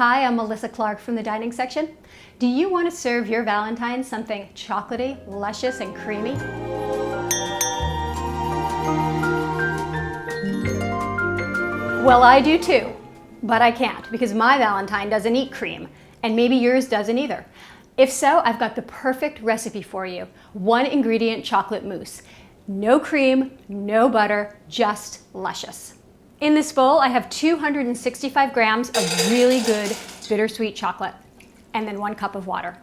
Hi, I'm Melissa Clark from the dining section. Do you want to serve your Valentine something chocolatey, luscious, and creamy? Well, I do too, but I can't because my Valentine doesn't eat cream, and maybe yours doesn't either. If so, I've got the perfect recipe for you. One ingredient chocolate mousse. No cream, no butter, just luscious. In this bowl, I have 265 grams of really good bittersweet chocolate, and then 1 cup of water.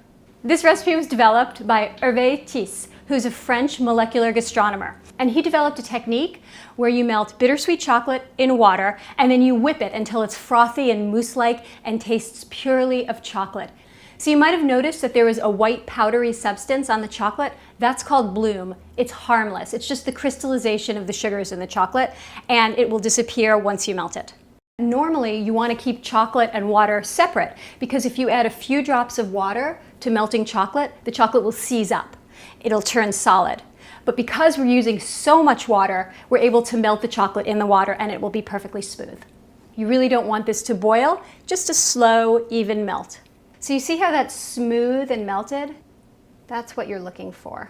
This recipe was developed by Hervé Thys, who's a French molecular gastronomer. And he developed a technique where you melt bittersweet chocolate in water and then you whip it until it's frothy and mousse-like and tastes purely of chocolate. So you might have noticed that there was a white powdery substance on the chocolate. That's called bloom. It's harmless. It's just the crystallization of the sugars in the chocolate, and it will disappear once you melt it. Normally, you want to keep chocolate and water separate because if you add a few drops of water to melting chocolate, the chocolate will seize up. It'll turn solid. But because we're using so much water, we're able to melt the chocolate in the water and it will be perfectly smooth. You really don't want this to boil, just a slow, even melt. So you see how that's smooth and melted? That's what you're looking for.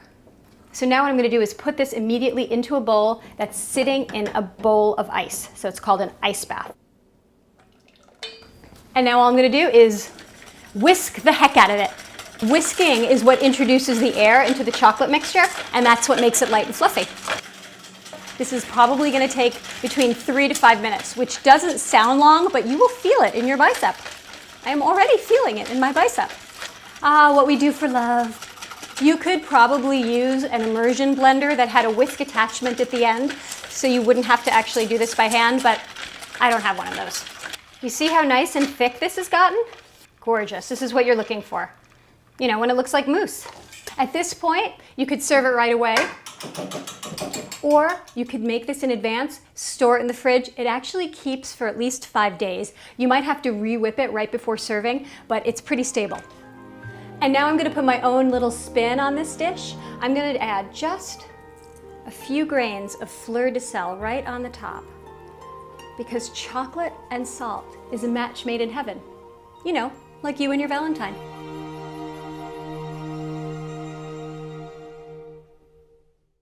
So now what I'm going to do is put this immediately into a bowl that's sitting in a bowl of ice. So it's called an ice bath. And now all I'm going to do is whisk the heck out of it. Whisking is what introduces the air into the chocolate mixture, and that's what makes it light and fluffy. This is probably going to take between 3 to 5 minutes, which doesn't sound long, but you will feel it in your bicep. I am already feeling it in my bicep. Ah, what we do for love. You could probably use an immersion blender that had a whisk attachment at the end, so you wouldn't have to actually do this by hand, but I don't have one of those. You see how nice and thick this has gotten? Gorgeous. This is what you're looking for. You know, when it looks like mousse. At this point, you could serve it right away, or you could make this in advance, store it in the fridge. It actually keeps for at least 5 days. You might have to re-whip it right before serving, but it's pretty stable. And now I'm going to put my own little spin on this dish. I'm going to add just a few grains of fleur de sel right on the top, because chocolate and salt is a match made in heaven. You know, like you and your Valentine.